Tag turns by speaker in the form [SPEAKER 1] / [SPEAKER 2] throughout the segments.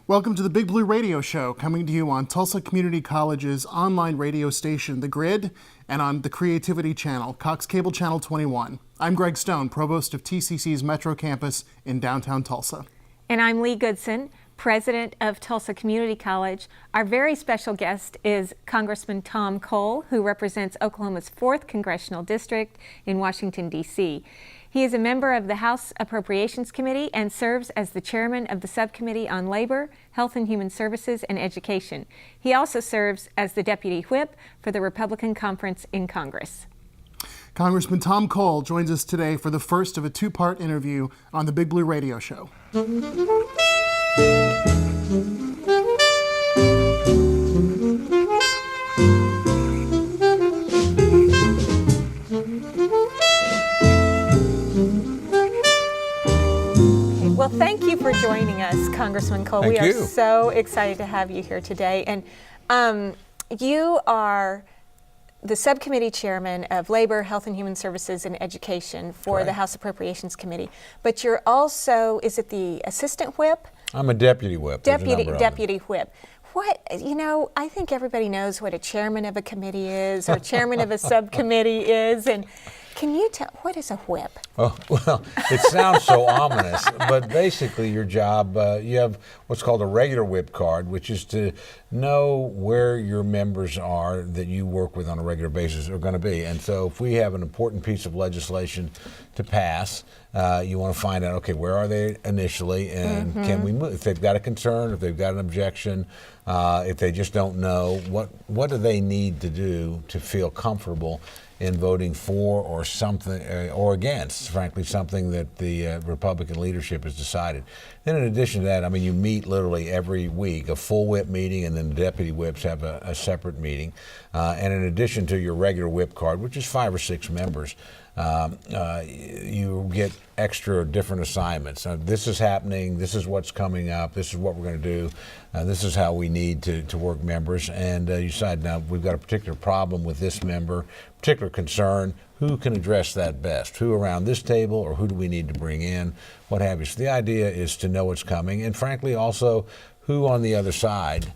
[SPEAKER 1] Welcome to the Big Blue Radio Show, coming to you on Tulsa Community College's online radio station, The Grid, and on the Creativity Channel, Cox Cable Channel 21. I'm Greg Stone, Provost of TCC's Metro Campus in downtown Tulsa.
[SPEAKER 2] And I'm Leigh Goodson, President of Tulsa Community College. Our very special guest is Congressman Tom Cole, who represents Oklahoma's 4th Congressional District in Washington, D.C. He is a member of the House Appropriations Committee and serves as the chairman of the Subcommittee on Labor, Health and Human Services, and Education. He also serves as the deputy whip for the Republican Conference in Congress.
[SPEAKER 1] Congressman Tom Cole joins us today for the first of a two-part interview on the Big Blue Radio Show.
[SPEAKER 2] Well, thank you for joining us, Congressman Cole.
[SPEAKER 3] Thank
[SPEAKER 2] we are
[SPEAKER 3] you.
[SPEAKER 2] so excited to have you here today. And you are the subcommittee chairman of Labor, Health and Human Services, and Education for
[SPEAKER 3] Right.
[SPEAKER 2] the House Appropriations Committee. But you're also, is it the assistant whip?
[SPEAKER 3] I'm a deputy whip. There's a number of them.
[SPEAKER 2] Deputy whip. What, I think everybody knows what a chairman of a committee is or chairman of a subcommittee is. And can you tell, what is a whip?
[SPEAKER 3] Oh, well, it sounds so ominous, but basically your job, you have what's called a regular whip card, which is to know where your members are that you work with on a regular basis are going to be. And so if we have an important piece of legislation to pass, you want to find out, okay, where are they initially, and can we move? If they've got a concern, if they've got an objection, if they just don't know, what do they need to do to feel comfortable in voting for or something, or against, frankly, something that the Republican leadership has decided. Then in addition to that, I mean, you meet literally every week, a full whip meeting, and then the deputy whips have a separate meeting. And in addition to your regular whip card, which is 5 or 6 members, you get extra different assignments. This is happening, this is what's coming up, this is what we're going to do, this is how we need to work members, and you decide, now we've got a particular problem with this member, particular concern, who can address that best? Who around this table, or who do we need to bring in, what have you. So the idea is to know what's coming, and frankly also who on the other side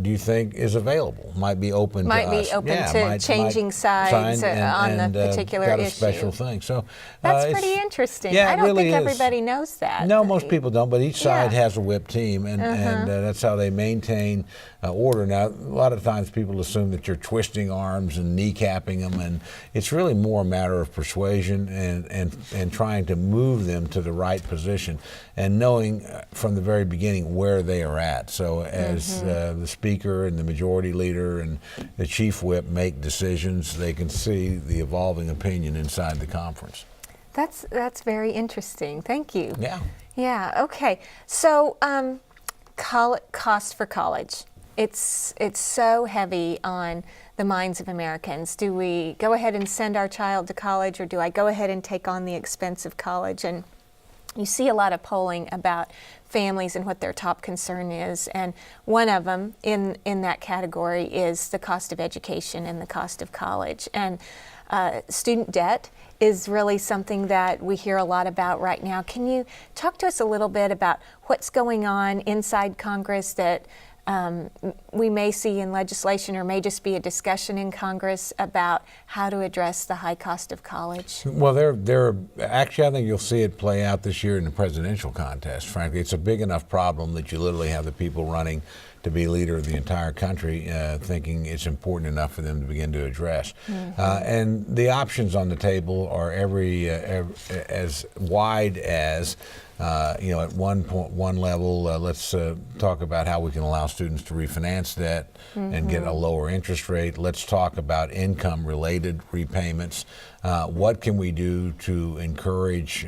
[SPEAKER 3] do you think is available? Might be open to us.
[SPEAKER 2] Changing sides on the particular
[SPEAKER 3] got a
[SPEAKER 2] issue.
[SPEAKER 3] Special thing. So
[SPEAKER 2] that's pretty interesting.
[SPEAKER 3] Yeah,
[SPEAKER 2] I don't
[SPEAKER 3] really
[SPEAKER 2] think
[SPEAKER 3] is.
[SPEAKER 2] Everybody knows that.
[SPEAKER 3] No, most people don't, but each side
[SPEAKER 2] Yeah.
[SPEAKER 3] has a whip team, and that's how they maintain order. Now, a lot of times people assume that you're twisting arms and kneecapping them, and it's really more a matter of persuasion and trying to move them to the right position and knowing from the very beginning where they are at. So as the speaker and the majority leader and the chief whip make decisions, they can see the evolving opinion inside the conference.
[SPEAKER 2] That's very interesting. Thank you.
[SPEAKER 3] Yeah.
[SPEAKER 2] Yeah. Okay. So, cost for college. It's so heavy on the minds of Americans. Do we go ahead and send our child to college, or do I go ahead and take on the expense of college? And you see a lot of polling about families and what their top concern is, and one of them in that category is the cost of education and the cost of college. And student debt is really something that we hear a lot about right now. Can you talk to us a little bit about what's going on inside Congress that we may see in legislation, or may just be a discussion in Congress about how to address the high cost of college?
[SPEAKER 3] Well, actually, I think you'll see it play out this year in the presidential contest. Frankly, it's a big enough problem that you literally have the people running to be leader of the entire country thinking it's important enough for them to begin to address. And the options on the table are every as wide as at one level, let's talk about how we can allow students to refinance debt and get a lower interest rate. Let's talk about income-related repayments. What can we do to encourage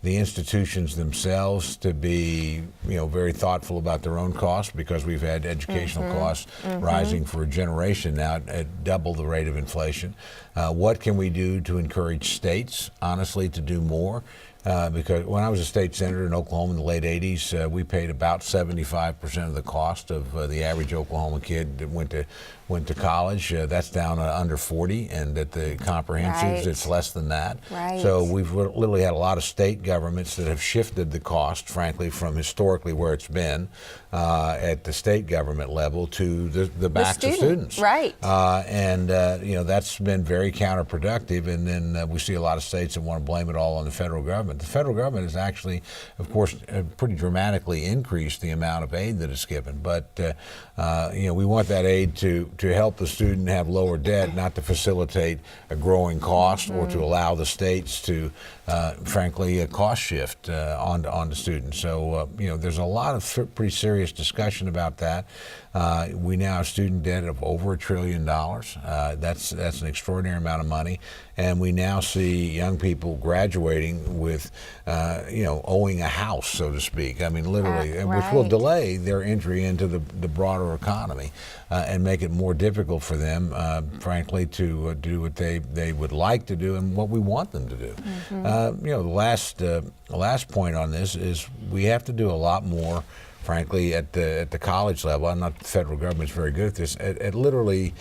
[SPEAKER 3] the institutions themselves to be, very thoughtful about their own costs, because we've had educational costs rising for a generation now at double the rate of inflation. What can we do to encourage states, honestly, to do more? Because when I was a state senator in Oklahoma in the late 80s, we paid about 75% of the cost of the average Oklahoma kid that went to went to college. That's down under 40, and at the comprehensives,
[SPEAKER 2] Right.
[SPEAKER 3] it's less than that.
[SPEAKER 2] Right.
[SPEAKER 3] So we've literally had a lot of state governments that have shifted the cost, frankly, from historically where it's been at the state government level to the backs of students.
[SPEAKER 2] Right.
[SPEAKER 3] And that's been very counterproductive. And then we see a lot of states that want to blame it all on the federal government. The federal government has actually, of course, pretty dramatically increased the amount of aid that is given. But we want that aid to help the student have lower debt, not to facilitate a growing cost or to allow the states to, frankly, cost shift on the students. So there's a lot of pretty serious discussion about that. We now have student debt of over $1 trillion. That's an extraordinary amount of money, and we now see young people graduating with, owing a house, so to speak. I mean, literally, which will
[SPEAKER 2] Right.
[SPEAKER 3] delay their entry into the broader economy and make it more difficult for them, frankly, to do what they would like to do and what we want them to do. The last point on this is we have to do a lot more, frankly, at the college level. I'm not the federal government's very good at this. At literally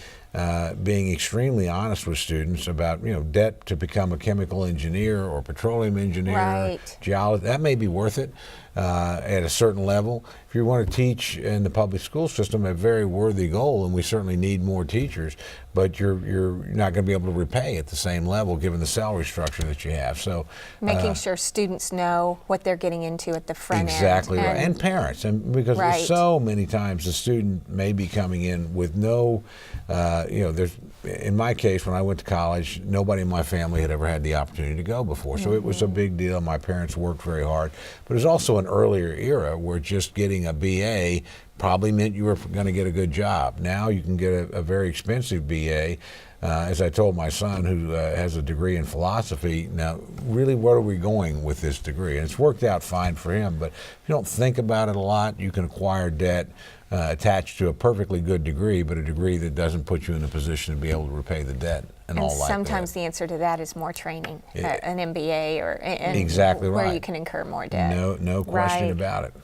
[SPEAKER 3] being extremely honest with students about debt to become a chemical engineer or petroleum engineer,
[SPEAKER 2] Right.
[SPEAKER 3] geologist. That may be worth it at a certain level. If you want to teach in the public school system, a very worthy goal, and we certainly need more teachers. But you're not going to be able to repay at the same level given the salary structure that you have. So
[SPEAKER 2] Making sure students know what they're getting into at the front end.
[SPEAKER 3] exactly right, and parents, and because
[SPEAKER 2] Right.
[SPEAKER 3] so many times the student may be coming in with no, there's. In my case, when I went to college, nobody in my family had ever had the opportunity to go before, so it was a big deal. My parents worked very hard, but it was also an earlier era where just getting a BA probably meant you were going to get a good job. Now you can get a very expensive BA. As I told my son, who has a degree in philosophy, now really where are we going with this degree? And it's worked out fine for him, but if you don't think about it a lot, you can acquire debt attached to a perfectly good degree, but a degree that doesn't put you in a position to be able to repay the debt and all like that.
[SPEAKER 2] Sometimes the answer to that is more training, an MBA or
[SPEAKER 3] Exactly
[SPEAKER 2] where
[SPEAKER 3] right.
[SPEAKER 2] you can incur more debt.
[SPEAKER 3] No question
[SPEAKER 2] Right.
[SPEAKER 3] about it.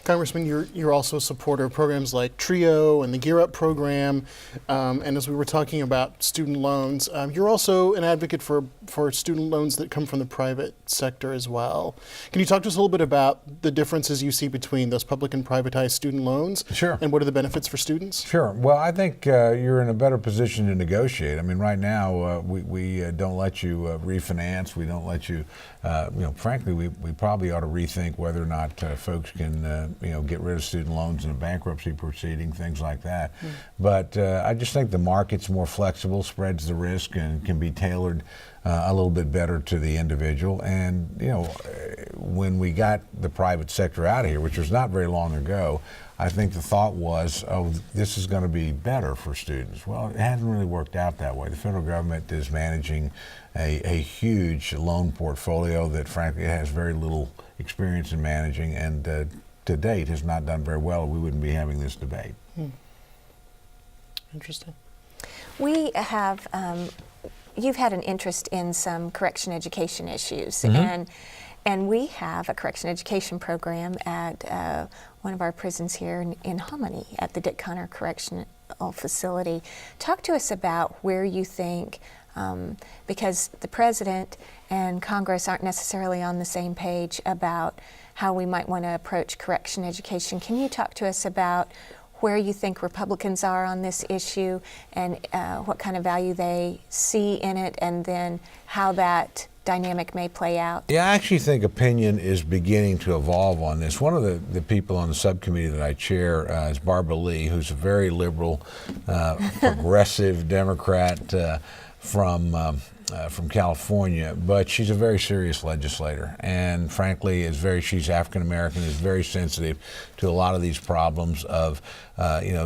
[SPEAKER 1] Congressman, you're also a supporter of programs like TRIO and the Gear Up program, and as we were talking about student loans, you're also an advocate for student loans that come from the private sector as well. Can you talk to us a little bit about the differences you see between those public and privatized student loans?
[SPEAKER 3] Sure.
[SPEAKER 1] And what are the benefits for students?
[SPEAKER 3] Sure. Well, I think you're in a better position to negotiate. I mean, right now we don't let you refinance. We don't let you. Frankly, we probably ought to rethink whether or not folks can get rid of student loans in a bankruptcy proceeding, things like that. But I just think the market's more flexible, spreads the risk, and can be tailored a little bit better to the individual. And when we got the private sector out of here, which was not very long ago, I think the thought was, oh, this is going to be better for students. Well, it hasn't really worked out that way. The federal government is managing a huge loan portfolio that, frankly, it has very little experience in managing, and to date has not done very well. We wouldn't be having this debate.
[SPEAKER 1] Interesting.
[SPEAKER 2] We have, you've had an interest in some correction education issues, and we have a correction education program at one of our prisons here in Hominy at the Dick Connor Correctional Facility. Talk to us about where you think, because the President and Congress aren't necessarily on the same page about how we might want to approach correction education. Can you talk to us about where you think Republicans are on this issue and what kind of value they see in it, and then how that dynamic may play out?
[SPEAKER 3] Yeah, I actually think opinion is beginning to evolve on this. One of the people on the subcommittee that I chair is Barbara Leigh, who's a very liberal, progressive Democrat from California, but she's a very serious legislator, and frankly, she's African American, is very sensitive to a lot of these problems of,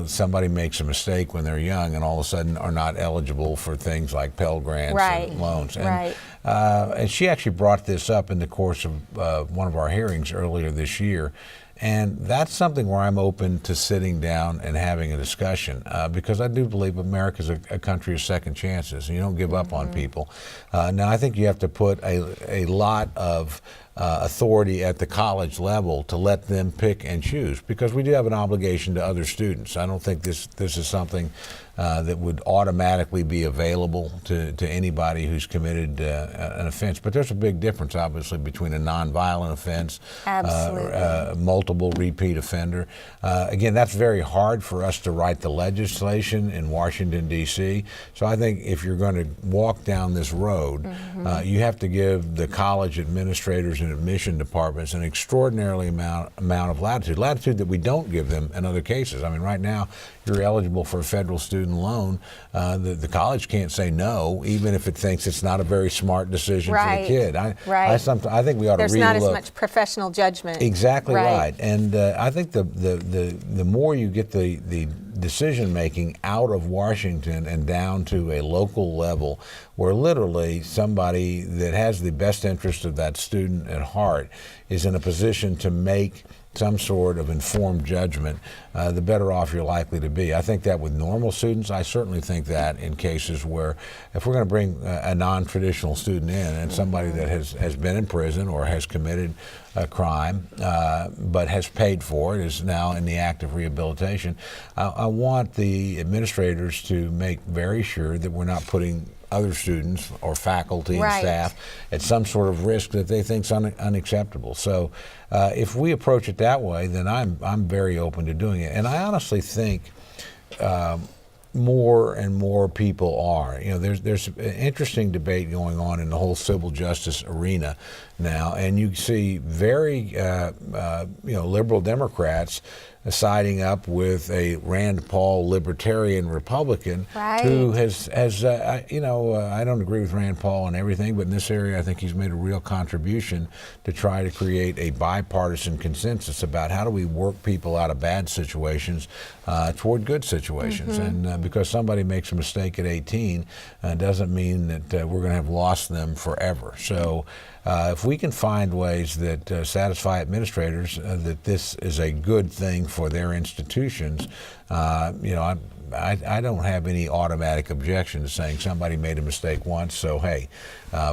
[SPEAKER 3] somebody makes a mistake when they're young and all of a sudden are not eligible for things like Pell Grants and loans. And, and she actually brought this up in the course of one of our hearings earlier this year. And that's something where I'm open to sitting down and having a discussion because I do believe America's a country of second chances, and you don't give up on people. Now, I think you have to put a lot of authority at the college level to let them pick and choose, because we do have an obligation to other students. I don't think this is something that would automatically be available to anybody who's committed an offense. But there's a big difference, obviously, between a nonviolent offense, multiple repeat offender. Again, that's very hard for us to write the legislation in Washington, D.C. So I think if you're going to walk down this road, you have to give the college administrators and admission departments an extraordinary amount of latitude that we don't give them in other cases. I mean, right now, you're eligible for a federal student loan. The college can't say no, even if it thinks it's not a very smart decision for the kid. I think we ought to relook.
[SPEAKER 2] There's not as much professional judgment.
[SPEAKER 3] Exactly right. And I think the more you get the decision making out of Washington and down to a local level, where literally somebody that has the best interest of that student at heart is in a position to make some sort of informed judgment, the better off you're likely to be. I think that with normal students. I certainly think that in cases where, if we're going to bring a non-traditional student in, and somebody that has been in prison or has committed a crime but has paid for it, is now in the act of rehabilitation, I want the administrators to make very sure that we're not putting other students or faculty and staff at some sort of risk that they think is unacceptable. So if we approach it that way, then I'm very open to doing it. And I honestly think more and more people are. You know, there's an interesting debate going on in the whole civil justice arena now, and you see very liberal Democrats siding up with a Rand Paul libertarian Republican who has I don't agree with Rand Paul on everything, but in this area I think he's made a real contribution to try to create a bipartisan consensus about how do we work people out of bad situations toward good situations. And because somebody makes a mistake at 18 doesn't mean that we're going to have lost them forever. So if we can find ways that satisfy administrators that this is a good thing for their institutions, I don't have any automatic objection to saying somebody made a mistake once, so hey,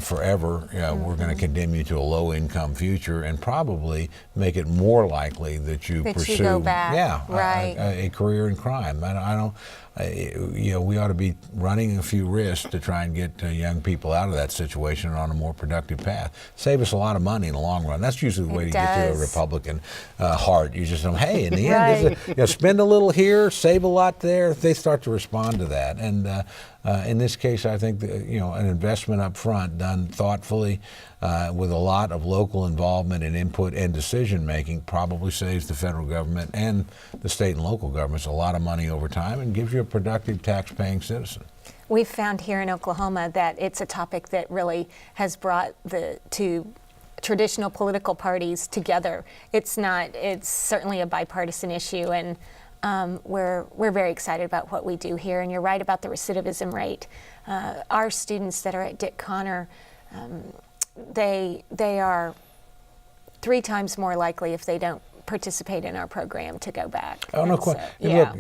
[SPEAKER 3] forever we're going to condemn you to a low-income future, and probably make it more likely that you pursue
[SPEAKER 2] go back.
[SPEAKER 3] A career in crime. I don't. We ought to be running a few risks to try and get young people out of that situation and on a more productive path. Save us a lot of money in the long run. That's usually the way to get to a Republican heart. You just say, hey, in the end, spend a little here, save a lot there. If they start to respond to that, and in this case, I think that, an investment up front done thoughtfully with a lot of local involvement and input and decision making probably saves the federal government and the state and local governments a lot of money over time and gives you a productive tax-paying citizen.
[SPEAKER 2] We've found here in Oklahoma that it's a topic that really has brought the two traditional political parties together. It's certainly a bipartisan issue, and we're very excited about what we do here. And you're right about the recidivism rate. Our students that are at Dick Connor, they are 3 times more likely, if they don't participate in our program, to go back.
[SPEAKER 3] Oh, no question. Look,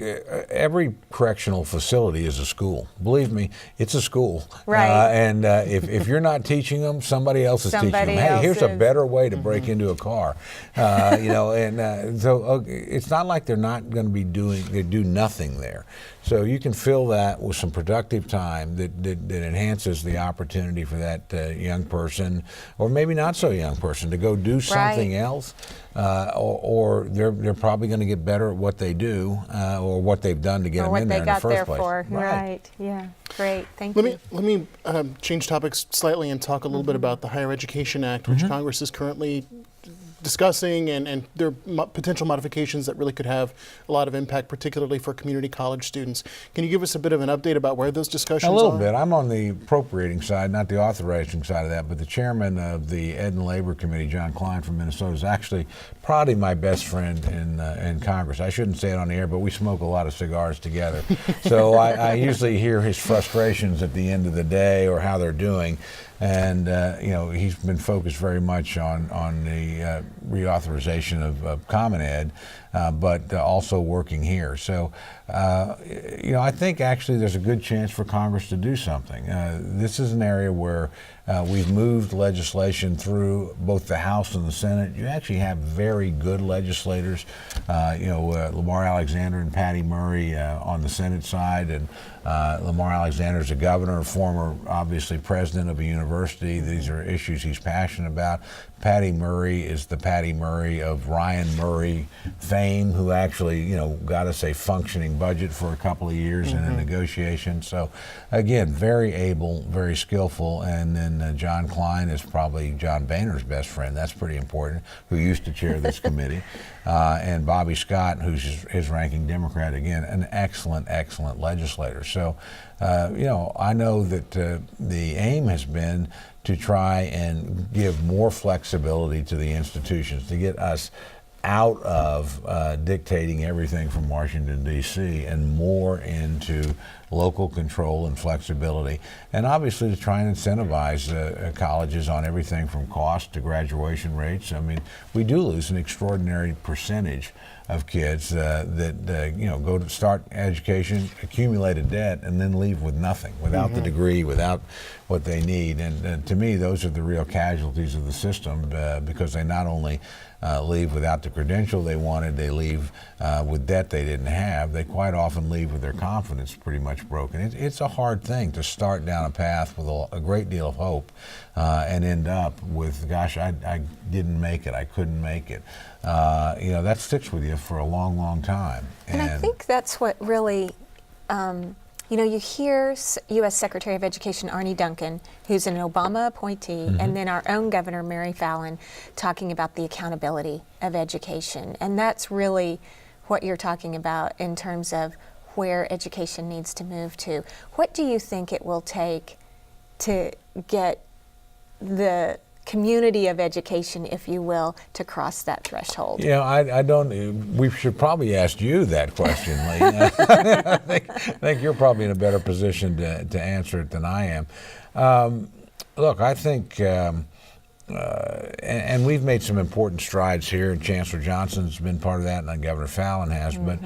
[SPEAKER 3] every correctional facility is a school. Believe me, it's a school. And if you're not teaching them, somebody else is teaching them. Hey, here's a better way to break into a car. So it's not like they're not going to be they do nothing there. So you can fill that with some productive time that enhances the opportunity for that young person, or maybe not so young person, to go do something else, or they're probably going to get better at what they do, or what they've done to get them in there in the first place.
[SPEAKER 2] Right. Yeah. Great. Thank you.
[SPEAKER 1] Let me change topics slightly and talk a little bit about the Higher Education Act, which Congress is currently discussing, and there are potential modifications that really could have a lot of impact, particularly for community college students. Can you give us a bit of an update about where those discussions are?
[SPEAKER 3] A little bit. I'm on the appropriating side, not the authorizing side of that, but the chairman of the Ed and Labor Committee, John Klein from Minnesota, is actually probably my best friend in Congress. I shouldn't say it on the air, but we smoke a lot of cigars together. So I usually hear his frustrations at the end of the day or how they're doing. And he's been focused very much on the reauthorization of Common Ed, but also working here. So, I think actually there's a good chance for Congress to do something. This is an area where We've moved legislation through both the House and the Senate. You actually have very good legislators. Lamar Alexander and Patty Murray on the Senate side, and Lamar Alexander is a governor, former, obviously, president of a university. These are issues he's passionate about. Patty Murray is the Patty Murray of Ryan Murray fame, who actually, got us a functioning budget for a couple of years in a negotiation. So, again, very able, very skillful. And then John Klein is probably John Boehner's best friend. That's pretty important, who used to chair this committee. And Bobby Scott, who's his ranking Democrat, again, an excellent, excellent legislator. So, I know that the aim has been to try and give more flexibility to the institutions, to get us out of dictating everything from Washington, D.C. and more into local control and flexibility, and obviously to try and incentivize colleges on everything from cost to graduation rates. I mean, we do lose an extraordinary percentage of kids that go to start education, accumulate a debt, and then leave with nothing, without the degree, without what they need. And to me, those are the real casualties of the system, because they not only leave without the credential they wanted, they leave with debt they didn't have. They quite often leave with their confidence pretty much broken. It's a hard thing to start down a path with a great deal of hope and end up with, gosh, I didn't make it, I couldn't make it. That sticks with you for a long, long time.
[SPEAKER 2] And I think that's what really, you hear U.S. Secretary of Education Arne Duncan, who's an Obama appointee, and then our own Governor Mary Fallin talking about the accountability of education. And that's really what you're talking about in terms of where education needs to move to. What do you think it will take to get the community of education, if you will, to cross that threshold?
[SPEAKER 3] I don't. We should probably ask you that question, Leigh. I think you're probably in a better position to answer it than I am. Look, I think, and we've made some important strides here, and Chancellor Johnson's been part of that, and Governor Fallin has. But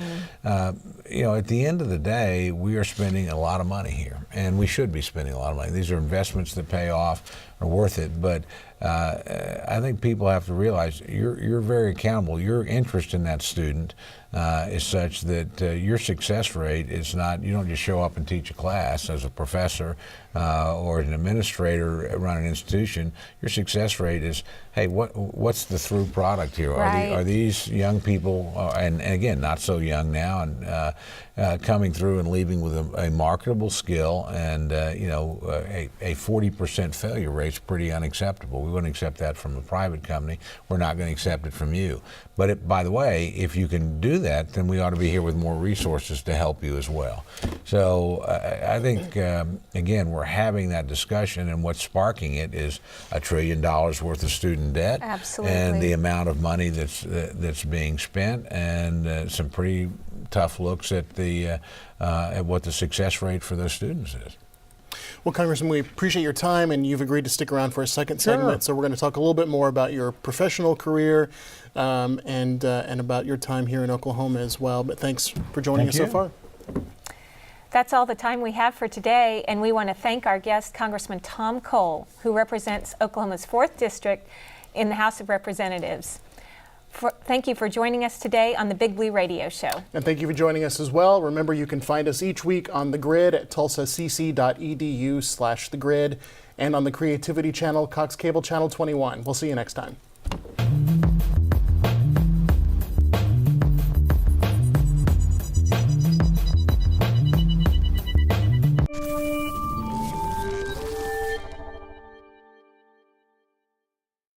[SPEAKER 3] at the end of the day, we are spending a lot of money here, and we should be spending a lot of money. These are investments that pay off, are worth it. But I think people have to realize you're very accountable. Your interest in that student is such that your success rate is not, you don't just show up and teach a class as a professor or an administrator around an institution. Your success rate is, hey, what's the through product here?
[SPEAKER 2] Right.
[SPEAKER 3] Are these young people, and again, not so young now, and coming through and leaving with a marketable skill, and a 40% failure rate is pretty unacceptable. We wouldn't accept that from a private company. We're not going to accept it from you. But by the way, if you can do that, then we ought to be here with more resources to help you as well. So I think, again, we're having that discussion, and what's sparking it is $1 trillion worth of student debt.
[SPEAKER 2] Absolutely.
[SPEAKER 3] And the amount of money that's being spent, and some pretty tough looks at what the success rate for those students is.
[SPEAKER 1] Well, Congressman, we appreciate your time, and you've agreed to stick around for a second segment. So we're going to talk a little bit more about your professional career and about your time here in Oklahoma as well. But thanks for joining us so far.
[SPEAKER 2] That's all the time we have for today, and we want to thank our guest, Congressman Tom Cole, who represents Oklahoma's 4th District in the House of Representatives. Thank you for joining us today on the Big Blue Radio Show.
[SPEAKER 1] And thank you for joining us as well. Remember, you can find us each week on The Grid at tulsacc.edu/thegrid and on the Creativity Channel, Cox Cable Channel 21. We'll see you next time.